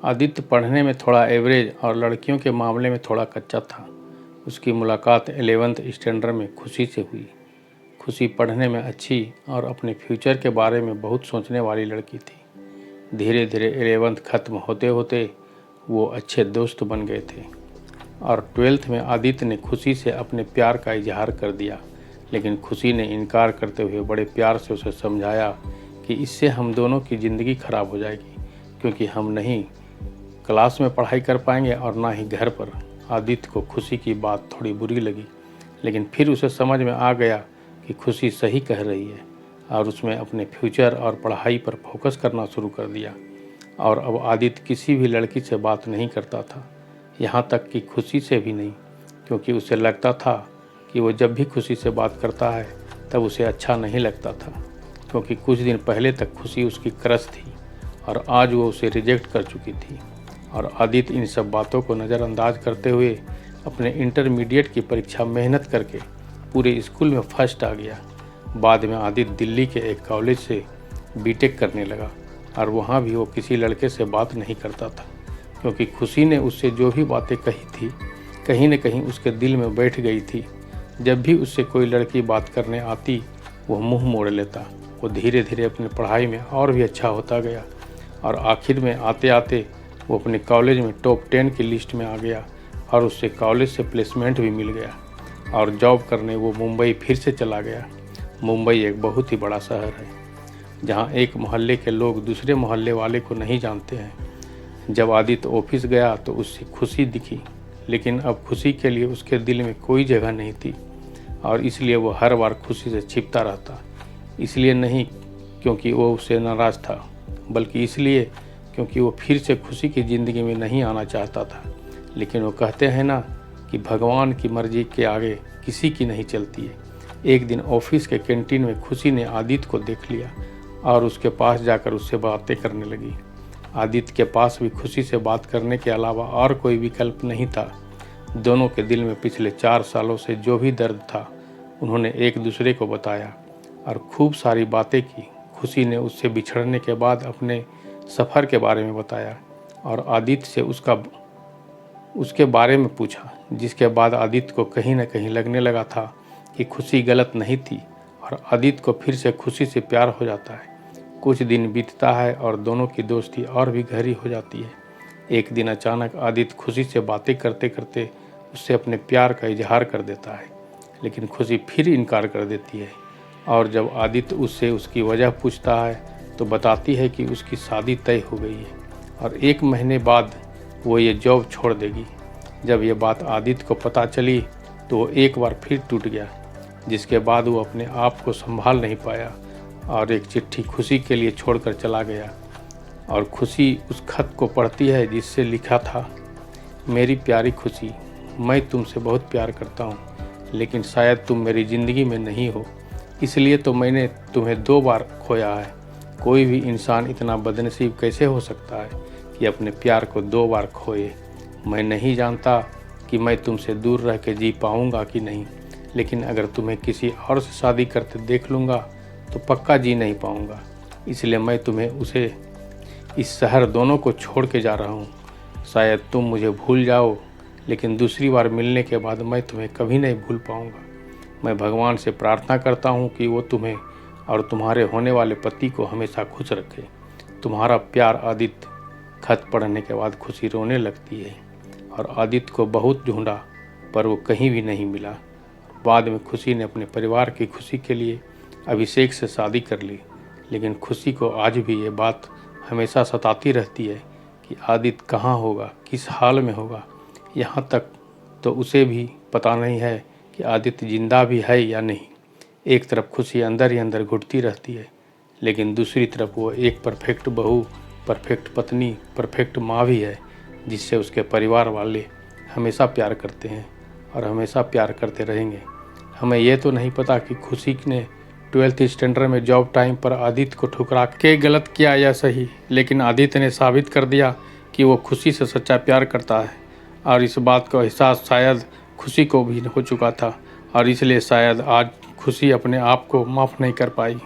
आदित्य पढ़ने में थोड़ा एवरेज और लड़कियों के मामले में थोड़ा कच्चा था। उसकी मुलाकात 11th स्टैंडर्ड में खुशी से हुई। खुशी पढ़ने में अच्छी और अपने फ्यूचर के बारे में बहुत सोचने वाली लड़की थी। धीरे धीरे 11th ख़त्म होते होते वो अच्छे दोस्त बन गए थे और 12th में आदित्य ने खुशी से अपने प्यार का इजहार कर दिया, लेकिन खुशी ने इनकार करते हुए बड़े प्यार से उसे समझाया कि इससे हम दोनों की ज़िंदगी खराब हो जाएगी, क्योंकि हम नहीं क्लास में पढ़ाई कर पाएंगे और ना ही घर पर। आदित्य को खुशी की बात थोड़ी बुरी लगी, लेकिन फिर उसे समझ में आ गया कि खुशी सही कह रही है और उसमें अपने फ्यूचर और पढ़ाई पर फोकस करना शुरू कर दिया। और अब आदित्य किसी भी लड़की से बात नहीं करता था, यहाँ तक कि खुशी से भी नहीं, क्योंकि उसे लगता था कि वो जब भी खुशी से बात करता है तब उसे अच्छा नहीं लगता था, क्योंकि कुछ दिन पहले तक खुशी उसकी क्रश थी और आज वो उसे रिजेक्ट कर चुकी थी। और आदित्य इन सब बातों को नज़रअंदाज करते हुए अपने इंटरमीडिएट की परीक्षा मेहनत करके पूरे स्कूल में फर्स्ट आ गया। बाद में आदित्य दिल्ली के एक कॉलेज से बीटेक करने लगा और वहाँ भी वो किसी लड़के से बात नहीं करता था, क्योंकि खुशी ने उससे जो भी बातें कही थी कहीं न कहीं उसके दिल में बैठ गई थी। जब भी उससे कोई लड़की बात करने आती वो मुंह मोड़ लेता। वो धीरे धीरे अपनी पढ़ाई में और भी अच्छा होता गया और आखिर में आते आते वो अपने कॉलेज में टॉप 10 की लिस्ट में आ गया और उससे कॉलेज से प्लेसमेंट भी मिल गया और जॉब करने वो मुंबई फिर से चला गया। मुंबई एक बहुत ही बड़ा शहर है, जहाँ एक मोहल्ले के लोग दूसरे मोहल्ले वाले को नहीं जानते हैं। जब आदित्य ऑफिस गया तो उससे खुशी दिखी, लेकिन अब खुशी के लिए उसके दिल में कोई जगह नहीं थी और इसलिए वो हर बार खुशी से छिपता रहता। इसलिए नहीं क्योंकि वो उससे नाराज़ था, बल्कि इसलिए क्योंकि वो फिर से खुशी की ज़िंदगी में नहीं आना चाहता था। लेकिन वो कहते हैं ना कि भगवान की मर्जी के आगे किसी की नहीं चलती है। एक दिन ऑफिस के कैंटीन में खुशी ने आदित्य को देख लिया और उसके पास जाकर उससे बातें करने लगी। आदित्य के पास भी खुशी से बात करने के अलावा और कोई विकल्प नहीं था। दोनों के दिल में पिछले 4 सालों से जो भी दर्द था उन्होंने एक दूसरे को बताया और खूब सारी बातें की। खुशी ने उससे बिछड़ने के बाद अपने सफ़र के बारे में बताया और आदित्य से उसके बारे में पूछा, जिसके बाद आदित्य को कहीं न कहीं लगने लगा था कि खुशी गलत नहीं थी और आदित्य को फिर से खुशी से प्यार हो जाता है। कुछ दिन बीतता है और दोनों की दोस्ती और भी गहरी हो जाती है। एक दिन अचानक आदित्य खुशी से बातें करते करते उससे अपने प्यार का इजहार कर देता है, लेकिन खुशी फिर इनकार कर देती है। और जब आदित्य उससे उसकी वजह पूछता है तो बताती है कि उसकी शादी तय हो गई है और 1 महीने बाद वो ये जॉब छोड़ देगी। जब ये बात आदित्य को पता चली तो वो एक बार फिर टूट गया, जिसके बाद वो अपने आप को संभाल नहीं पाया और एक चिट्ठी खुशी के लिए छोड़कर चला गया। और खुशी उस खत को पढ़ती है जिससे लिखा था, मेरी प्यारी खुशी, मैं तुमसे बहुत प्यार करता हूँ, लेकिन शायद तुम मेरी ज़िंदगी में नहीं हो, इसलिए तो मैंने तुम्हें 2 बार खोया है। कोई भी इंसान इतना बदनसीब कैसे हो सकता है कि अपने प्यार को 2 बार खोए। मैं नहीं जानता कि मैं तुमसे दूर रह के जी पाऊँगा कि नहीं, लेकिन अगर तुम्हें किसी और से शादी करते देख लूँगा तो पक्का जी नहीं पाऊँगा। इसलिए मैं तुम्हें उसे इस शहर दोनों को छोड़ के जा रहा हूँ। शायद तुम मुझे भूल जाओ, लेकिन दूसरी बार मिलने के बाद मैं तुम्हें कभी नहीं भूल पाऊँगा। मैं भगवान से प्रार्थना करता हूँ कि वो तुम्हें और तुम्हारे होने वाले पति को हमेशा खुश रखे। तुम्हारा प्यार आदित्य। खत पढ़ने के बाद खुशी रोने लगती है और आदित्य को बहुत ढूंढा पर वो कहीं भी नहीं मिला। बाद में खुशी ने अपने परिवार की खुशी के लिए अभिषेक से शादी कर ली, लेकिन खुशी को आज भी ये बात हमेशा सताती रहती है कि आदित्य कहाँ होगा, किस हाल में होगा। यहाँ तक तो उसे भी पता नहीं है कि आदित्य जिंदा भी है या नहीं। एक तरफ खुशी अंदर ही अंदर घुटती रहती है, लेकिन दूसरी तरफ वो एक परफेक्ट बहू, परफेक्ट पत्नी, परफेक्ट माँ भी है, जिससे उसके परिवार वाले हमेशा प्यार करते हैं और हमेशा प्यार करते रहेंगे। हमें ये तो नहीं पता कि खुशी ने 12th स्टैंडर्ड में जॉब टाइम पर आदित्य को ठुकरा के गलत किया या सही, लेकिन आदित्य ने साबित कर दिया कि वो खुशी से सच्चा प्यार करता है और इस बात का एहसास शायद खुशी को भी हो चुका था और इसलिए शायद आज खुशी अपने आप को माफ़ नहीं कर पाई।